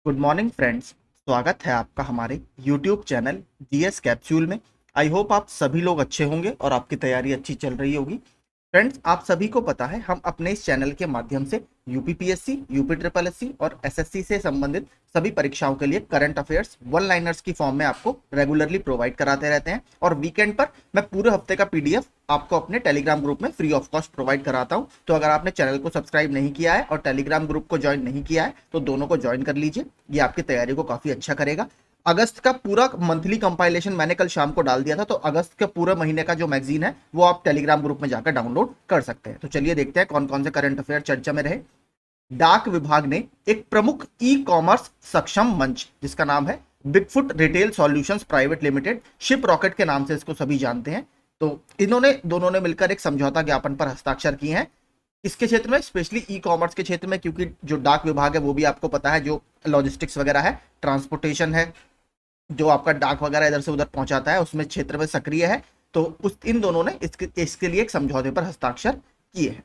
Good morning friends. स्वागत है आपका हमारे यूट्यूब चैनल जीएस कैप्सूल में। आई होप आप सभी लोग अच्छे होंगे और आपकी तैयारी अच्छी चल रही होगी। फ्रेंड्स, आप सभी को पता है हम अपने इस चैनल के माध्यम से यूपीपीएससी, यूपी ट्रिपल एससी और एसएससी से संबंधित सभी परीक्षाओं के लिए करंट अफेयर्स वन लाइनर्स की फॉर्म में आपको रेगुलरली प्रोवाइड कराते रहते हैं। और वीकेंड पर मैं पूरे हफ्ते का पीडीएफ आपको अपने टेलीग्राम ग्रुप में फ्री ऑफ कॉस्ट प्रोवाइड कराता हूं। तो अगर आपने चैनल को सब्सक्राइब नहीं किया है और टेलीग्राम ग्रुप को ज्वाइन नहीं किया है तो दोनों को ज्वाइन कर लीजिए। ये आपकी तैयारी को काफी अच्छा करेगा। अगस्त का पूरा मंथली कंपाइलेशन मैंने कल शाम को डाल दिया था, तो अगस्त के पूरे महीने का जो मैगजीन है वो आप टेलीग्राम ग्रुप में जाकर डाउनलोड कर सकते हैं। तो चलिए देखते हैं कौन कौन से करंट अफेयर चर्चा में रहे। डाक विभाग ने एक प्रमुख ई कॉमर्स सक्षम मंच जिसका नाम है Bigfoot retail solutions private limited, ship rocket के नाम से इसको सभी जानते हैं, तो इन्होंने दोनों ने मिलकर एक समझौता ज्ञापन पर हस्ताक्षर किए हैं। इसके क्षेत्र में, स्पेशली ई कॉमर्स के क्षेत्र में, क्योंकि जो डाक विभाग है वो भी आपको पता है जो लॉजिस्टिक्स वगैरह है, ट्रांसपोर्टेशन है, जो आपका डाक वगैरह इधर से उधर पहुंचाता है, उसमें क्षेत्र में सक्रिय है। तो उस इन दोनों ने इसके लिए एक समझौते पर हस्ताक्षर किए हैं।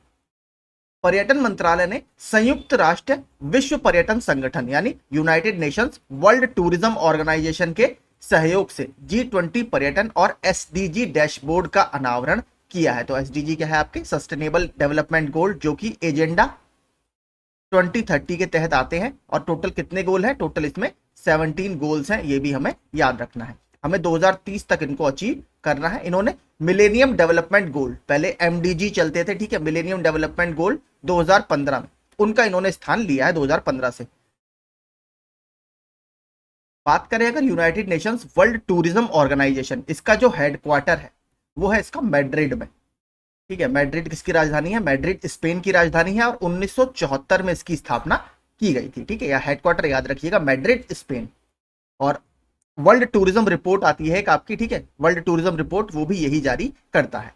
पर्यटन मंत्रालय ने संयुक्त राष्ट्र विश्व पर्यटन संगठन यानी United Nations World Tourism Organisation के सहयोग से G20 पर्यटन और एसडीजी डैशबोर्ड का अनावरण किया है। तो एसडीजी क्या है? आपके सस्टेनेबल डेवलपमेंट गोल, जो कि एजेंडा 2030 के तहत आते हैं। और टोटल कितने गोल हैं? टोटल इसमें 17 गोल्स हैं, ये भी हमें याद रखना है। हमें 2030 तक इनको अचीव करना है। इन्होंने मिलेनियम डेवलपमेंट गोल, पहले एमडीजी चलते थे, ठीक है, मिलेनियम डेवलपमेंट गोल 2015 में उनका इन्होंने स्थान लिया है 2015 से। बात करें अगर United Nations World Tourism Organisation, इसका जो हेडक्वार्टर है वो है इसका मैड्रिड में, ठीक है। मैड्रिड किसकी राजधानी है? मैड्रिड स्पेन की राजधानी है और 1974 में इसकी स्थापना की गई थी, ठीक है। या हेडक्वार्टर याद रखिएगा, मैड्रिड स्पेन। और वर्ल्ड टूरिज्म रिपोर्ट आती है एक आपकी, ठीक है, वर्ल्ड टूरिज्म रिपोर्ट, वो भी यही जारी करता है।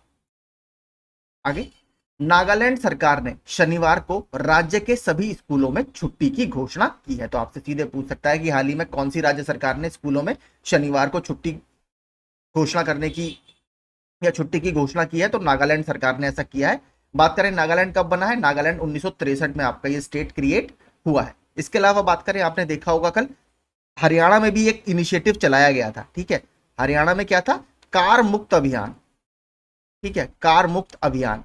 आगे, नागालैंड सरकार ने शनिवार को राज्य के सभी स्कूलों में छुट्टी की घोषणा की है। तो आपसे सीधे पूछ सकता है कि हाल ही में कौन सी राज्य सरकार ने स्कूलों में शनिवार को छुट्टी घोषणा करने की या छुट्टी की घोषणा की है? तो नागालैंड सरकार ने ऐसा किया है। बात करें नागालैंड कब बना है? नागालैंड 1963 में आपका ये स्टेट क्रिएट हुआ है। इसके अलावा बात करें, आपने देखा होगा कल हरियाणा में भी एक इनिशिएटिव चलाया गया था, ठीक है। हरियाणा में क्या था? कार मुक्त अभियान, ठीक है, कार मुक्त अभियान।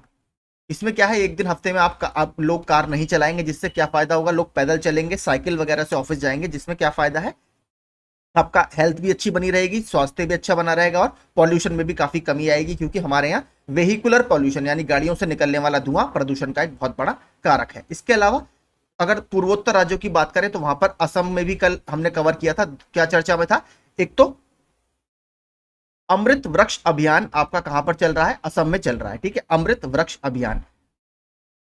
इसमें क्या है, एक दिन हफ्ते में आप लोग कार नहीं चलाएंगे, जिससे क्या फायदा होगा? लोग पैदल चलेंगे, साइकिल वगैरह से ऑफिस जाएंगे, जिसमें क्या फायदा है? आपका हेल्थ भी अच्छी बनी रहेगी, स्वास्थ्य भी अच्छा बना रहेगा और पॉल्यूशन में भी काफी कमी आएगी, क्योंकि हमारे यहाँ वेहिकुलर पॉल्यूशन यानी गाड़ियों से निकलने वाला धुआं प्रदूषण का एक बहुत बड़ा कारक है। इसके अलावा अगर पूर्वोत्तर राज्यों की बात करें तो वहां पर असम में भी कल हमने कवर किया था। क्या चर्चा में था? एक तो अमृत वृक्ष अभियान आपका कहां पर चल रहा है? असम में चल रहा है, ठीक है, अमृत वृक्ष अभियान।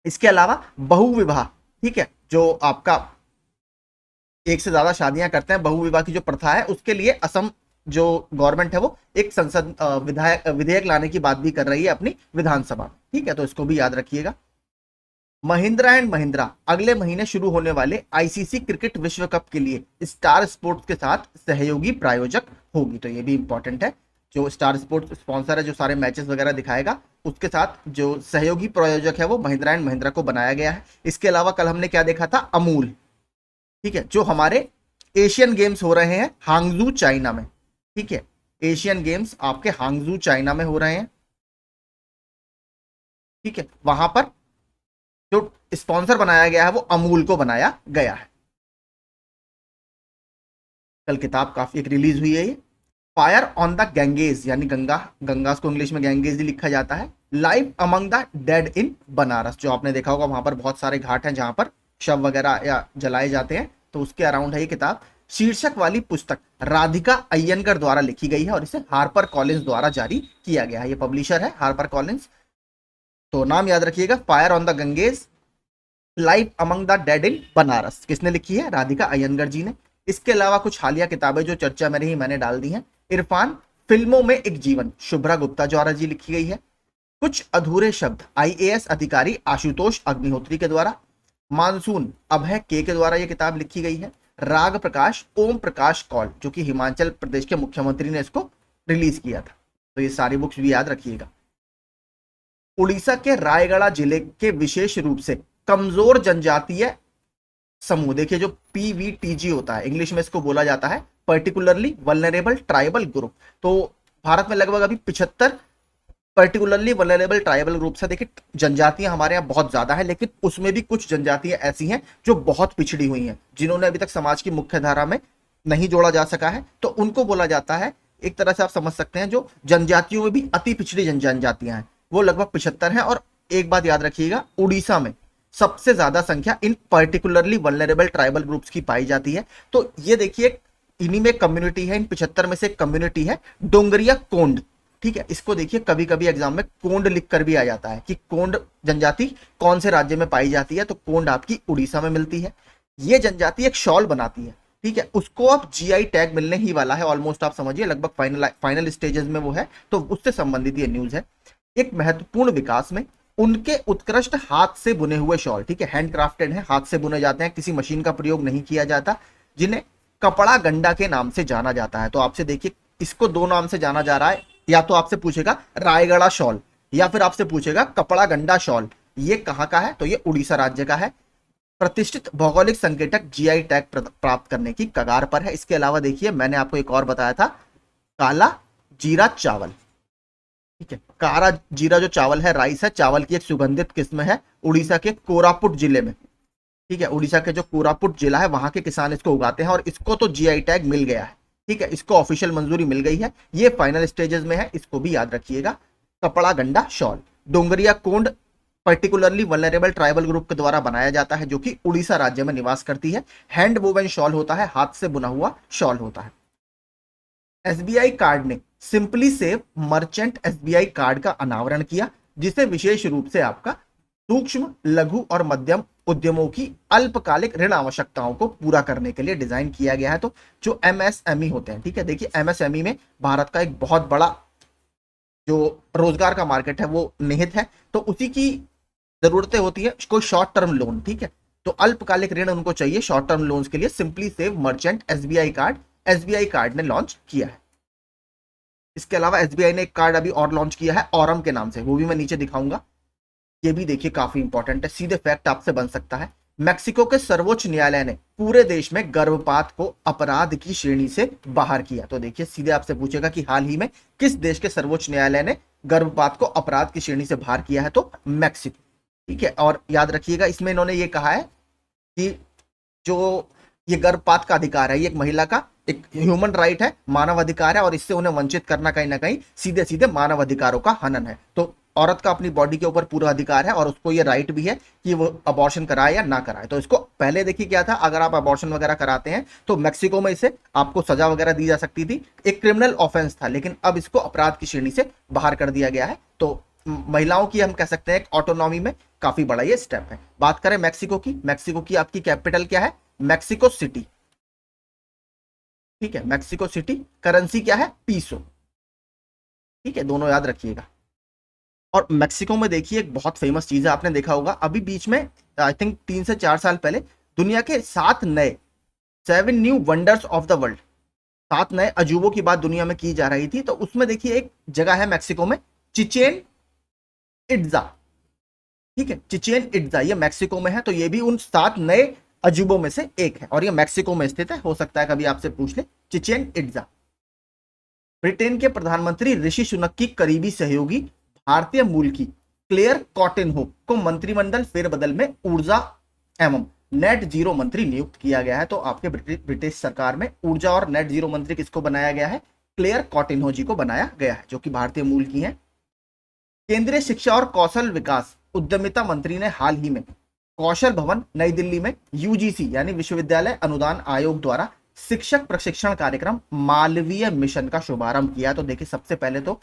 इसके अलावा बहुविवाह, ठीक है, जो आपका एक से ज्यादा शादियां करते हैं, बहुविवाह की जो प्रथा है, उसके लिए असम जो गवर्नमेंट है वो एक संसद विधेयक लाने की बात भी कर रही है अपनी विधानसभा में, ठीक है। तो इसको भी याद रखिएगा। महिंद्रा एंड महिंद्रा अगले महीने शुरू होने वाले आईसीसी क्रिकेट विश्व कप के लिए स्टार स्पोर्ट्स के साथ सहयोगी प्रायोजक होगी। तो ये भी इंपॉर्टेंट है। जो स्टार स्पोर्ट्स स्पॉन्सर है, जो सारे मैचेस वगैरह दिखाएगा, उसके साथ जो सहयोगी प्रायोजक है वो महिंद्रा एंड महिंद्रा को बनाया गया है। इसके अलावा कल हमने क्या देखा था? अमूल, ठीक है, जो हमारे एशियन गेम्स हो रहे हैं हांगजू चाइना में, ठीक है, एशियन गेम्स आपके हांगजू चाइना में हो रहे हैं, ठीक है। वहां पर जो स्पॉन्सर बनाया गया है वो अमूल को बनाया गया है। कल किताब काफी एक रिलीज हुई है, ये फायर ऑन द गैंगेज, यानी गंगा, गंगा को इंग्लिश में गैंगेज ही लिखा जाता है। Live among the dead in Banaras, जो आपने देखा होगा वहां पर बहुत सारे घाट हैं जहां पर शव वगैरह या जलाए जाते हैं, तो उसके अराउंड है ये किताब। शीर्षक वाली पुस्तक राधिका अय्यंगर द्वारा लिखी गई है और इसे हार्पर कॉलिंस द्वारा जारी किया गया है। ये पब्लिशर है हार्पर कॉलिंस। तो नाम याद रखिएगा, fire on the Ganges, life among the dead in Banaras. किसने लिखी है? राधिका अय्यंगर जी ने। इसके अलावा कुछ हालिया किताबें जो चर्चा में रही मैंने डाल दी हैं। इरफान, फिल्मों में एक जीवन, शुभ्रा गुप्ता द्वारा जी लिखी गई है। कुछ अधूरे शब्द, आईएएस अधिकारी आशुतोष अग्निहोत्री के द्वारा। मानसून, अभय के द्वारा यह किताब लिखी गई है। राग प्रकाश, ओम प्रकाश कौल, जो कि हिमाचल प्रदेश के मुख्यमंत्री ने इसको रिलीज किया था। तो ये सारी बुक्स भी याद रखिएगा। उड़ीसा के रायगढ़ जिले के विशेष रूप से कमजोर जनजातीय समूह। देखिए जो पीवीटीजी होता है इंग्लिश में इसको बोला जाता है पर्टिकुलरली वल्नरेबल ट्राइबल ग्रुप। तो भारत में लगभग अभी 75 पर्टिकुलरली वल्नरेबल ट्राइबल ग्रुप है। देखिए जनजातियां हमारे यहाँ बहुत ज्यादा है, लेकिन उसमें भी कुछ जनजातियां ऐसी हैं जो बहुत पिछड़ी हुई हैं, जिन्होंने अभी तक समाज की मुख्य धारा में नहीं जोड़ा जा सका है। तो उनको बोला जाता है, एक तरह से आप समझ सकते हैं, जो जनजातियों में भी अति पिछड़ी जनजातियां हैं, वो लगभग 75 हैं। और एक बात याद रखिएगा, उड़ीसा में सबसे ज्यादा संख्या in particularly vulnerable tribal groups की पाई जाती है। तो ये देखिए इन्हीं में कम्युनिटी है, इन 75 में से एक कम्युनिटी है डोंगरिया कोंड। ठीक है, इसको देखिए कभी कभी एग्जाम में कोंड लिख कर भी आ जाता है कि कोंड जनजाति कौन से राज्य में पाई जाती है, तो कोंड आपकी उड़ीसा में मिलती है। ये जनजाति एक शॉल बनाती है, ठीक है, उसको अब जीआई टैग मिलने ही वाला है ऑलमोस्ट, आप समझिए लगभग फाइनल स्टेजेस में वो है, तो उससे संबंधित ये न्यूज है। एक महत्वपूर्ण विकास में उनके उत्कृष्ट हाथ से बुने हुए शॉल, ठीक है, हैंडक्राफ्टेड है, हाथ से बुने जाते हैं, किसी मशीन का प्रयोग नहीं किया जाता, जिन्हें कपड़ा गंडा के नाम से जाना जाता है। तो आपसे देखिए इसको दो नाम से जाना जा रहा है, या तो आपसे पूछेगा रायगढ़ शॉल या फिर आपसे पूछेगा कपड़ा गंडा शॉल। ये कहाँ का है, तो ये उड़ीसा राज्य का है। प्रतिष्ठित भौगोलिक संकेतक जीआई टैग प्राप्त करने की कगार पर है। इसके अलावा देखिए मैंने आपको एक और बताया था, काला जीरा चावल, ठीक है, काला जीरा जो चावल है, राइस है, चावल की एक सुगंधित किस्म है, उड़ीसा के कोरापुट जिले में, ठीक है, उड़ीसा के जो कोरापुट जिला है वहां के किसान इसको उगाते हैं और इसको तो जीआई टैग मिल गया है, ठीक है, इसको ऑफिशियल मंजूरी मिल गई है, ये फाइनल स्टेजेस में है, इसको भी याद रखिएगा। कपड़ा गंडा शॉल डोंगरिया कोंड पर्टिकुलरली वल्नरेबल ट्राइबल ग्रुप के द्वारा बनाया जाता है, जो कि उड़ीसा राज्य में निवास करती है। हैंड वोवन शॉल होता है, हाथ से बुना हुआ शॉल होता है। एसबीआई कार्ड ने simply save merchant SBI card का अनावरण किया, जिसे विशेष रूप से आपका सूक्ष्म लघु और मध्यम उद्यमों की अल्पकालिक ऋण आवश्यकताओं को पूरा करने के लिए डिजाइन किया गया है। तो जो एमएसएमई होते हैं, ठीक है, देखिए एमएसएमई में भारत का एक बहुत बड़ा जो रोजगार का मार्केट है वो निहित है, तो उसी की जरूरतें होती है, कोई शॉर्ट टर्म लोन, ठीक है, तो अल्पकालिक ऋण उनको चाहिए शॉर्ट टर्म लोन्स के लिए। Simply save merchant SBI card ने लॉन्च किया है। इसके अलावा एसबीआई ने एक कार्ड अभी और लॉन्च किया है औरम के नाम से, वो भी मैं नीचे दिखाऊंगा। ये भी देखिए काफी इंपॉर्टेंट है, सीधे फैक्ट आपसे बन सकता है। मैक्सिको के सर्वोच्च न्यायालय ने पूरे देश में गर्भपात को अपराध की श्रेणी से बाहर किया। तो देखिए सीधे आपसे पूछेगा कि हाल ही में किस देश के सर्वोच्च न्यायालय ने गर्भपात को अपराध की श्रेणी से बाहर किया है, तो मैक्सिको, ठीक है। और याद रखिएगा इसमें इन्होंने ये कहा है कि जो ये गर्भपात का अधिकार है, ये एक महिला का एक ह्यूमन राइट है, मानव अधिकार है, और इससे उन्हें वंचित करना कहीं ना कहीं सीधे सीधे मानव अधिकारों का हनन है। तो औरत का अपनी बॉडी के ऊपर पूरा अधिकार है और उसको ये राइट भी है कि वो अबॉर्शन कराए या ना कराए। तो इसको पहले देखिए क्या था, अगर आप अबॉर्शन वगैरह कराते हैं तो मैक्सिको में इसे आपको सजा वगैरह दी जा सकती थी, एक क्रिमिनल ऑफेंस था, लेकिन अब इसको अपराध की श्रेणी से बाहर कर दिया गया है। तो महिलाओं की हम कह सकते हैं ऑटोनॉमी में काफी बड़ा ये स्टेप है। बात करें मैक्सिको की, मैक्सिको की आपकी कैपिटल क्या है, मैक्सिको सिटी, ठीक है, मैक्सिको सिटी। करेंसी क्या है, पीसो, ठीक है, दोनों याद रखिएगा। और मैक्सिको में देखिए एक बहुत फेमस चीज है, आपने देखा होगा अभी बीच में आई थिंक 3 से 4 साल पहले दुनिया के 7 new wonders of the world, 7 नए अजूबों की बात दुनिया में की जा रही थी। तो उसमें देखिए एक जगह है मैक्सिको में, चिचेन इट्जा, ठीक है, चिचेन इट्जा, ये मैक्सिको में है। तो ये भी उन 7 नए अजूबों में से एक है और ये मैक्सिको में स्थित है, हो सकता है कभी आपसे पूछ ले, चिचेन इट्जा। ब्रिटेन के प्रधानमंत्री ऋषि सुनक की करीबी सहयोगी भारतीय मूल की क्लेयर कॉटिनहो को मंत्रिमंडल फेरबदल में ऊर्जा एवं नेट जीरो मंत्री नियुक्त किया गया है। तो आपके ब्रिटिश सरकार में ऊर्जा और नेट जीरो मंत्री किसको बनाया गया है, क्लेयर कॉटिनहो जी को बनाया गया है, जो कि भारतीय मूल की हैं। केंद्रीय शिक्षा और कौशल विकास उद्यमिता मंत्री ने हाल ही में कौशल भवन नई दिल्ली में यूजीसी यानी विश्वविद्यालय अनुदान आयोग द्वारा शिक्षक प्रशिक्षण कार्यक्रम मालवीय मिशन का शुभारंभ किया। तो देखिए सबसे पहले तो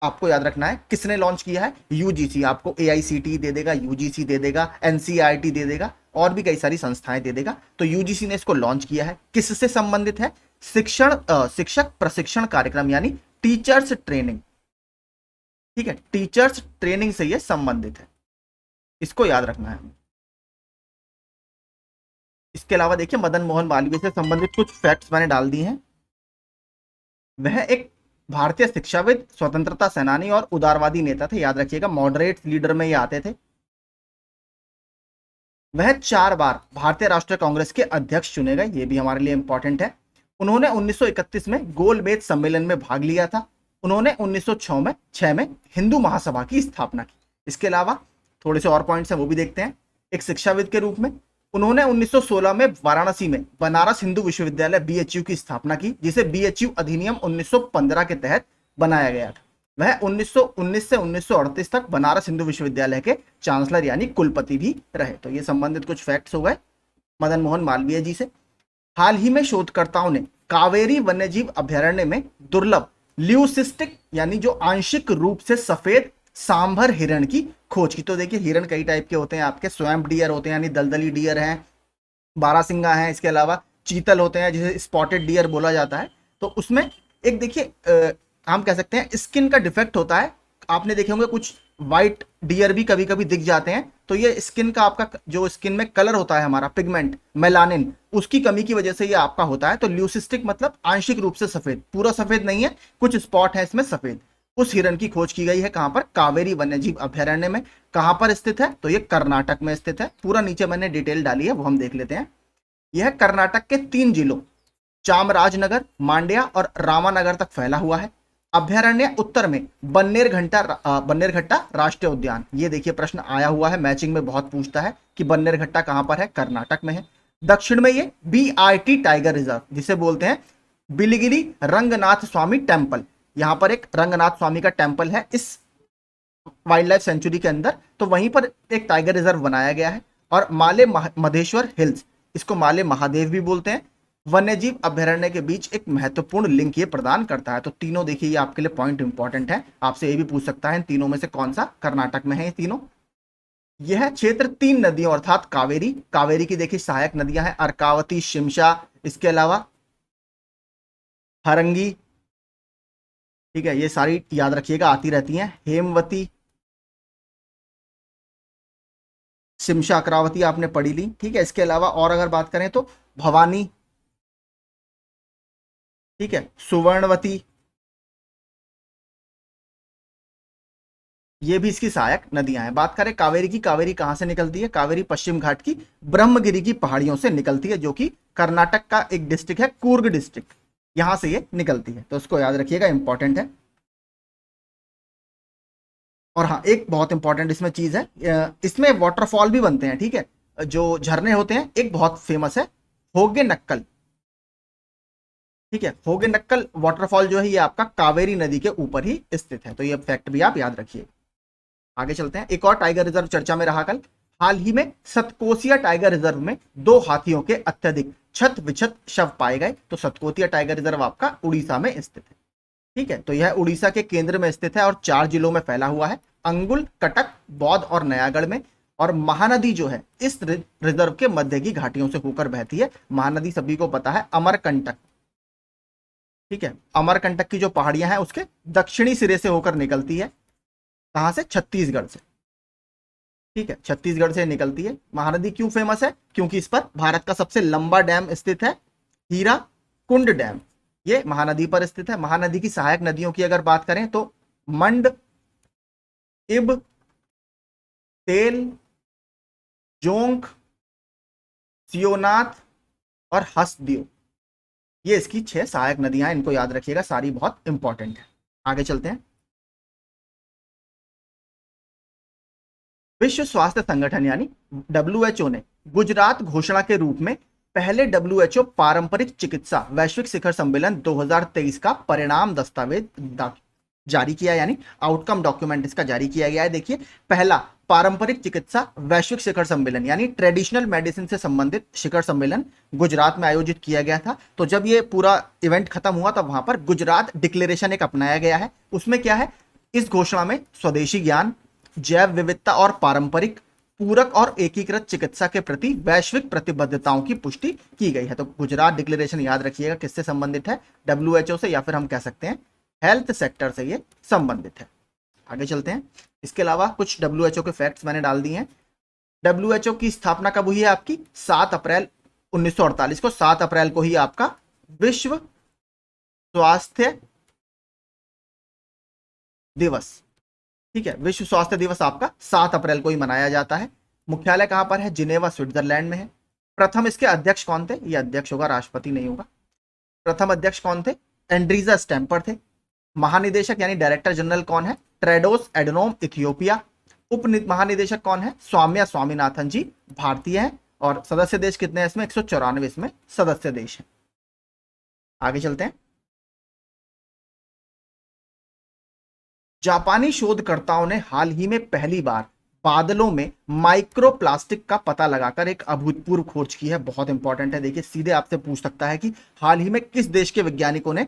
आपको याद रखना है किसने लॉन्च किया है, यूजीसी। आपको एआईसीटी दे देगा, यूजीसी दे देगा, एनसीईआरटी दे देगा, और भी कई सारी संस्थाएं दे देगा। तो यूजीसी ने इसको लॉन्च किया है, किससे संबंधित है, शिक्षक प्रशिक्षण कार्यक्रम यानी टीचर्स ट्रेनिंग, ठीक है, टीचर्स ट्रेनिंग से यह संबंधित है, इसको याद रखना है। इसके अलावा देखिए मदन मोहन मालवीय से संबंधित कुछ फैक्ट्स मैंने डाल दिए हैं। वह एक भारतीय शिक्षाविद, स्वतंत्रता सेनानी और उदारवादी नेता थे, याद रखिएगा, मॉडरेट लीडर में ये आते थे। वह 4 बार भारतीय राष्ट्रीय कांग्रेस के अध्यक्ष चुने गए, ये भी हमारे लिए इंपॉर्टेंट है। उन्होंने 1931 में गोलमेज सम्मेलन में भाग लिया था। उन्होंने 1906 में हिंदू महासभा की स्थापना की। इसके अलावा थोड़े से और पॉइंट्स हैं, वो भी देखते हैं। एक शिक्षाविद के रूप में उन्होंने 1916 में वाराणसी में बनारस हिंदू विश्वविद्यालय बीएचयू की स्थापना की, जिसे बीएचयू अधिनियम 1915 के तहत बनाया गया था। वह 1919 से 1938 तक बनारस हिंदू विश्वविद्यालय के चांसलर यानी कुलपति भी रहे। तो ये संबंधित कुछ फैक्ट्स हो गए मदन मोहन मालवीय जी से। हाल ही में शोधकर्ताओं ने कावेरी वन्यजीव अभयारण्य में दुर्लभ ल्यूसिस्टिक यानी जो आंशिक रूप से सफेद सांभर हिरण की खोज की। तो देखिए हिरण कई टाइप के होते हैं आपके, स्वैम्प डियर होते हैं यानी दलदली डियर हैं, बारासिंगा हैं, इसके अलावा चीतल होते हैं जिसे स्पॉटेड डियर बोला जाता है। तो उसमें एक देखिए हम कह सकते हैं स्किन का डिफेक्ट होता है। आपने देखे होंगे कुछ व्हाइट डियर भी कभी कभी दिख जाते हैं, तो ये स्किन का आपका जो स्किन में कलर होता है हमारा पिगमेंट मेलानिन, उसकी कमी की वजह से ये आपका होता है। तो ल्यूसिस्टिक मतलब आंशिक रूप से सफेद, पूरा सफेद नहीं है, कुछ स्पॉट है इसमें सफेद। उस हिरण की खोज की गई है कहां पर? कावेरी वन्यजीव अभयारण्य में। कहां पर स्थित है? तो ये कर्नाटक में स्थित है। पूरा नीचे मैंने डिटेल डाली है, वो हम देख लेते हैं। यह कर्नाटक के 3 जिलों चामराजनगर, मांड्या और रामानगर तक फैला हुआ है। अभयारण्य उत्तर में बन्नेरघट्टा राष्ट्रीय उद्यान। ये देखिए प्रश्न आया हुआ है, मैचिंग में बहुत पूछता है कि बन्नेरघट्टा कहां पर है? कर्नाटक में है। दक्षिण में ये बीआरटी टाइगर रिजर्व, जिसे बोलते हैं बिलिगिरी रंगनाथ स्वामी टेम्पल। यहां पर एक रंगनाथ स्वामी का टेम्पल है इस वाइल्ड लाइफ सेंचुरी के अंदर, तो वहीं पर एक टाइगर रिजर्व बनाया गया है। और माले मधेश्वर हिल्स, इसको माले महादेव भी बोलते हैं, वन्यजीव अभयारण्य के बीच एक महत्वपूर्ण लिंक ये प्रदान करता है। तो तीनों देखिए ये आपके लिए पॉइंट इंपॉर्टेंट है, आपसे ये भी पूछ सकता है इन तीनों में से कौन सा कर्नाटक में है ये तीनों। यह क्षेत्र 3 नदियों अर्थात कावेरी की देखिए सहायक नदियां हैं अर्कावती, शिमशा, इसके अलावा हरंगी, ठीक है, ये सारी याद रखिएगा आती रहती हैं। हेमवती, शिमशा, अक्रावती आपने पढ़ी ली, ठीक है। इसके अलावा और अगर बात करें तो भवानी, ठीक है, सुवर्णवती, ये भी इसकी सहायक नदियां हैं। बात करें कावेरी की, कावेरी कहां से निकलती है? कावेरी पश्चिम घाट की ब्रह्मगिरी की पहाड़ियों से निकलती है, जो कि कर्नाटक का एक डिस्ट्रिक्ट है, कूर्ग डिस्ट्रिक्ट, यहां से ये निकलती है। तो उसको याद रखिएगा, इंपॉर्टेंट है। और हाँ, एक बहुत इंपॉर्टेंट इसमें चीज है, इसमें वाटरफॉल भी बनते हैं, ठीक है, जो झरने होते हैं। एक बहुत फेमस है होगे नक्कल, ठीक है, होगे नक्कल वाटरफॉल जो है ये आपका कावेरी नदी के ऊपर ही स्थित है। तो ये फैक्ट भी आप याद रखिए। आगे चलते हैं। एक और टाइगर रिजर्व चर्चा में रहा कल। हाल ही में सतकोसिया टाइगर रिजर्व में 2 हाथियों के अत्यधिक छत विछत शव पाए गए। तो सतकोसिया टाइगर रिजर्व आपका उड़ीसा में स्थित है, ठीक है। तो यह उड़ीसा के केंद्र में स्थित है और 4 जिलों में फैला हुआ है, अंगुल, कटक, बौद्ध और नयागढ़ में। और महानदी जो है इस रिजर्व के मध्य की घाटियों से होकर बहती है। महानदी सभी को पता है, अमरकंटक, ठीक है, अमरकंटक की जो पहाड़ियां हैं उसके दक्षिणी सिरे से होकर निकलती है। कहां से? छत्तीसगढ़ से, ठीक है, छत्तीसगढ़ से निकलती है। महानदी क्यों फेमस है? क्योंकि इस पर भारत का सबसे लंबा डैम स्थित है, हीरा कुंड डैम, ये महानदी पर स्थित है। महानदी की सहायक नदियों की अगर बात करें तो मंड, इब, तेल, जोंक, सियोनाथ और हसदेव, ये इसकी 6 सहायक नदियां हैं, इनको याद रखिएगा, सारी बहुत इंपॉर्टेंट है। आगे चलते हैं। विश्व स्वास्थ्य संगठन यानी डब्ल्यूएचओ ने गुजरात घोषणा के रूप में पहले डब्ल्यूएचओ पारंपरिक चिकित्सा वैश्विक शिखर सम्मेलन 2023 का परिणाम दस्तावेज जारी किया, यानी आउटकम डॉक्यूमेंट इसका जारी किया गया है। देखिए, पहला पारंपरिक चिकित्सा वैश्विक शिखर सम्मेलन यानी ट्रेडिशनल मेडिसिन से संबंधित शिखर सम्मेलन गुजरात में आयोजित किया गया था। तो जब ये पूरा इवेंट खत्म हुआ तब वहां पर गुजरात डिक्लेरेशन एक अपनाया गया है। उसमें क्या है? इस घोषणा में स्वदेशी ज्ञान, जैव विविधता और पारंपरिक, पूरक और एकीकृत चिकित्सा के प्रति वैश्विक प्रतिबद्धताओं की पुष्टि की गई है। तो गुजरात डिक्लेरेशन याद रखिएगा किससे संबंधित है? डब्ल्यूएचओ से, या फिर हम कह सकते हैं हेल्थ सेक्टर से ये संबंधित है। आगे चलते हैं। इसके अलावा कुछ डब्ल्यूएचओ के फैक्ट्स मैंने डाल दिए हैं। डब्ल्यूएचओ की स्थापना कब हुई है आपकी? 7 अप्रैल 1948 को। 7 अप्रैल को ही आपका विश्व स्वास्थ्य दिवस, ठीक है, विश्व स्वास्थ्य दिवस आपका 7 अप्रैल को ही मनाया जाता है। मुख्यालय कहां पर है? जिनेवा स्विट्जरलैंड में है। प्रथम इसके अध्यक्ष कौन थे? ये अध्यक्ष होगा, राष्ट्रपति नहीं होगा। प्रथम अध्यक्ष कौन थे? एंड्रीजा स्टैम्पर थे। महानिदेशक यानी डायरेक्टर जनरल कौन है? Tedros Adhanom, Ethiopia. उप महानिदेशक कौन है? सौम्या स्वामीनाथन जी, भारतीय है। और सदस्य देश कितने हैं इसमें? 194 इसमें सदस्य देश है। आगे चलते हैं। जापानी शोधकर्ताओं ने हाल ही में पहली बार बादलों में माइक्रोप्लास्टिक का पता लगाकर एक अभूतपूर्व खोज की है। बहुत इंपॉर्टेंट है। देखिए, सीधे आपसे पूछ सकता है कि हाल ही में किस देश के वैज्ञानिकों ने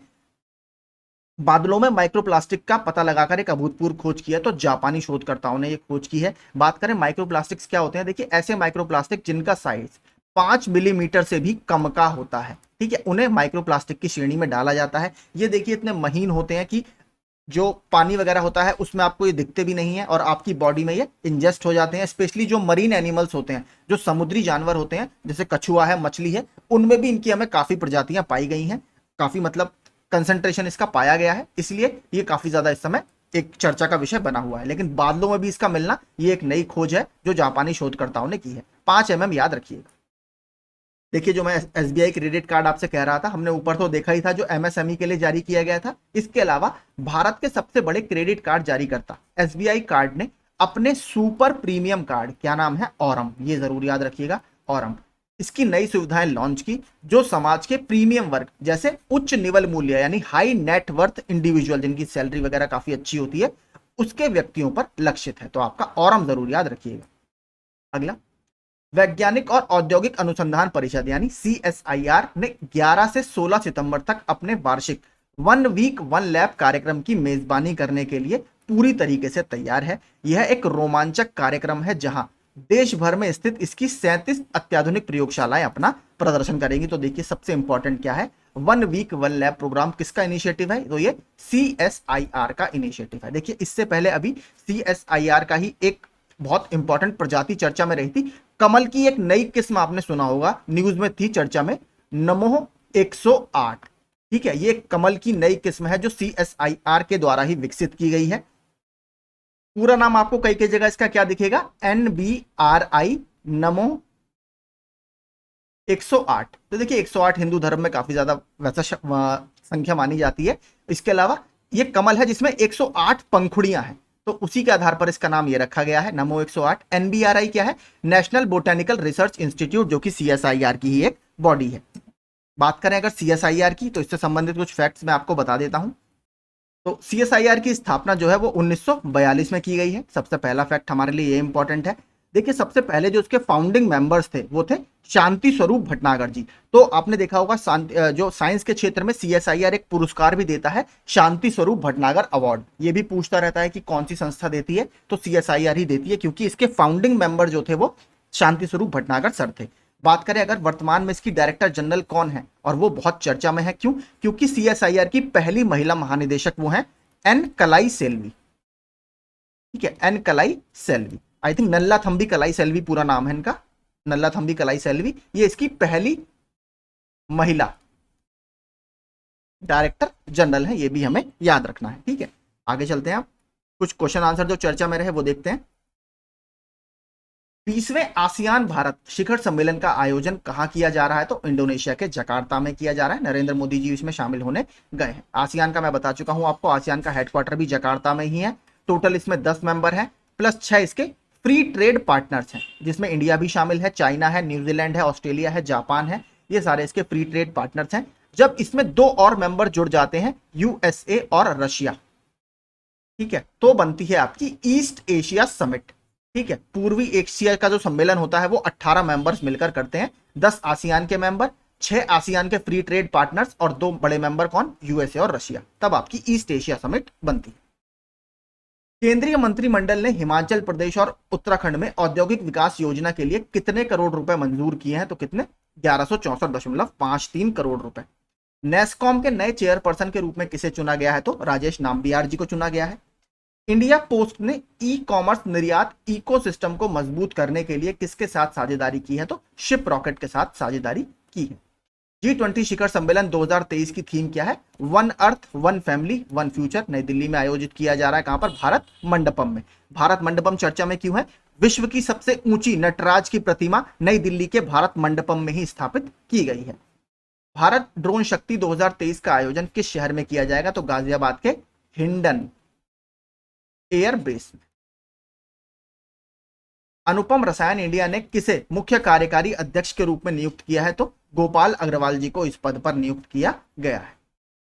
बादलों में माइक्रोप्लास्टिक का पता लगाकर एक अभूतपूर्व खोज की है? तो जापानी शोधकर्ताओं ने यह खोज की है। बात करें माइक्रोप्लास्टिक्स क्या होते हैं, देखिए ऐसे माइक्रोप्लास्टिक जिनका साइज 5 मिलीमीटर से भी कम का होता है, ठीक है, उन्हें माइक्रोप्लास्टिक की श्रेणी में डाला जाता है। ये देखिए इतने महीन होते हैं कि जो पानी वगैरह होता है उसमें आपको ये दिखते भी नहीं है और आपकी बॉडी में ये इंजेस्ट हो जाते हैं। स्पेशली जो मरीन एनिमल्स होते हैं, जो समुद्री जानवर होते हैं, जैसे कछुआ है, मछली है, उनमें भी इनकी हमें काफी प्रजातियां पाई गई हैं। काफी मतलब कंसंट्रेशन इसका पाया गया है, इसलिए ये काफी ज्यादा इस समय एक चर्चा का विषय बना हुआ है। लेकिन बादलों में भी इसका मिलना ये एक नई खोज है जो जापानी शोधकर्ताओं ने की है। 5 mm याद रखिएगा। देखिए, जो मैं एसबीआई क्रेडिट कार्ड आपसे कह रहा था, हमने ऊपर तो देखा ही था जो एमएसएमई के लिए जारी किया गया था। इसके अलावा भारत के सबसे बड़े क्रेडिट कार्ड जारी करता एसबीआई कार्ड ने अपने सुपर प्रीमियम कार्ड, क्या नाम है? ऑरम, ये जरूर याद रखिएगा, ऑरम, इसकी नई सुविधाएं लॉन्च की जो समाज के प्रीमियम वर्ग, जैसे उच्च निवल मूल्य यानी हाई नेट वर्थ इंडिविजुअल, जिनकी सैलरी वगैरह काफी अच्छी होती है, उसके व्यक्तियों पर लक्षित है। तो आपका ऑरम जरूर याद रखिएगा। अगला, वैज्ञानिक और औद्योगिक अनुसंधान परिषद यानी सीएसआईआर ने 11 से 16 सितंबर तक अपने वार्षिक 1 वीक 1 लैब कार्यक्रम की मेजबानी करने के लिए पूरी तरीके से तैयार है। यह एक रोमांचक कार्यक्रम है जहां देश भर में स्थित इसकी 37 अत्याधुनिक प्रयोगशालाएं अपना प्रदर्शन करेंगी। तो देखिए, सबसे इंपॉर्टेंट क्या है? 1 वीक 1 लैब प्रोग्राम किसका इनिशिएटिव है? तो ये सीएसआईआर का इनिशिएटिव है। देखिए, इससे पहले अभी सीएसआईआर का ही एक बहुत इंपॉर्टेंट प्रजाति चर्चा में रही थी। कमल की एक नई किस्म आपने सुना होगा, न्यूज में थी चर्चा में, नमो 108, ठीक है, ये कमल की नई किस्म है जो सीएसआईआर के द्वारा ही विकसित की गई है। पूरा नाम आपको कई कई जगह इसका क्या दिखेगा? NBRI नमो 108। तो देखिए, 108 हिंदू धर्म में काफी ज्यादा वैसा संख्या मानी जाती है। इसके अलावा ये कमल है जिसमें 108 पंखुड़ियां हैं, तो उसी के आधार पर इसका नाम ये रखा गया है, नमो 108। NBRI क्या है? नेशनल बोटेनिकल रिसर्च इंस्टीट्यूट, जो कि सीएसआईआर की ही एक बॉडी है। बात करें अगर सीएसआईआर की, तो इससे संबंधित कुछ फैक्ट्स मैं आपको बता देता हूं। तो सीएसआईआर की स्थापना जो है वो 1942 में की गई है। सबसे पहला फैक्ट हमारे लिए ये इंपॉर्टेंट है। देखिए, सबसे पहले जो उसके फाउंडिंग मेंबर्स थे वो थे शांति स्वरूप भटनागर जी। तो आपने देखा होगा जो साइंस के क्षेत्र में सीएसआईआर एक पुरस्कार भी देता है, शांति स्वरूप भटनागर अवार्ड। ये भी पूछता रहता है कि कौन सी संस्था देती है, तो सीएसआईआर ही देती है, क्योंकि इसके फाउंडिंग मेंबर जो थे वो शांति स्वरूप भटनागर सर थे। बात करें अगर वर्तमान में इसकी डायरेक्टर जनरल कौन है, और वो बहुत चर्चा में है, क्यों? क्योंकि सीएसआईआर की पहली महिला महानिदेशक वो हैं एन कलाई सेल्वी, ठीक है, एन कलाई सेल्वी। आई थिंक नल्लाथंबी कलाई सेल्वी पूरा नाम है इनका, नल्लाथंबी कलाई सेल्वी। ये इसकी पहली महिला डायरेक्टर जनरल है, ये भी हमें याद रखना है, ठीक है। आगे चलते हैं, आप कुछ क्वेश्चन आंसर जो चर्चा में रहे वो देखते हैं। 20वें आसियान भारत शिखर सम्मेलन का आयोजन कहां किया जा रहा है? तो इंडोनेशिया के जकार्ता में किया जा रहा है। नरेंद्र मोदी जी इसमें शामिल होने गए हैं। आसियान का मैं बता चुका हूं आपको, आसियान का हेडक्वार्टर भी जकार्ता में ही है। टोटल इसमें 10 मेंबर हैं, प्लस 6 इसके फ्री ट्रेड पार्टनर्स हैं, जिसमें इंडिया भी शामिल है, चाइना है, न्यूजीलैंड है, ऑस्ट्रेलिया है, जापान है, ये सारे इसके फ्री ट्रेड पार्टनर्स हैं। जब इसमें 2 और मेंबर जुड़ जाते हैं, यूएसए और रशिया, ठीक है, तो बनती है आपकी ईस्ट एशिया समिट, ठीक है। पूर्वी एशिया का जो सम्मेलन होता है वो 18 मेंबर्स मिलकर करते हैं, 10 आसियान के मेंबर, 6 आसियान के फ्री ट्रेड पार्टनर्स और 2 बड़े मेंबर कौन? यूएसए और रशिया, तब आपकी ईस्ट एशिया समिट बनती है। केंद्रीय मंत्रिमंडल ने हिमाचल प्रदेश और उत्तराखंड में औद्योगिक विकास योजना के लिए कितने करोड़ रुपए मंजूर किए हैं? तो कितने? 1164.53 करोड़ रुपए। नेस्कॉम के नए चेयरपर्सन के रूप में किसे चुना गया है? तो राजेश नाम्बियार जी को चुना गया है। इंडिया पोस्ट ने ई कॉमर्स निर्यात इकोसिस्टम को मजबूत करने के लिए किसके साथ साझेदारी की है? तो शिप रॉकेट के साथ साझेदारी की है। G20 शिखर सम्मेलन 2023 की थीम क्या है? 1 अर्थ 1 फैमिली 1 फ्यूचर, नई दिल्ली में आयोजित किया जा रहा है। कहां पर? भारत मंडपम में। भारत मंडपम चर्चा में क्यों है? विश्व की सबसे ऊंची नटराज की प्रतिमा नई दिल्ली के भारत मंडपम में ही स्थापित की गई है। भारत ड्रोन शक्ति 2023 का आयोजन किस शहर में किया जाएगा? तो गाजियाबाद के हिंडन एयर बेस में। अनुपम रसायन इंडिया ने किसे मुख्य कार्यकारी अध्यक्ष के रूप में नियुक्त किया है? तो गोपाल अग्रवाल जी को इस पद पर नियुक्त किया गया है।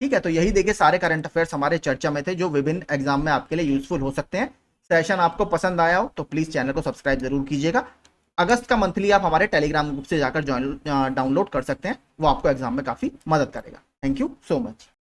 ठीक है, तो यही देखिए सारे करंट अफेयर्स हमारे चर्चा में थे जो विभिन्न एग्जाम में आपके लिए यूजफुल हो सकते हैं। सेशन आपको पसंद आया हो तो प्लीज चैनल को सब्सक्राइब जरूर कीजिएगा। अगस्त का मंथली आप हमारे टेलीग्राम ग्रुप से जाकर डाउनलोड कर सकते हैं, वो आपको एग्जाम में काफी मदद करेगा। Thank you so much.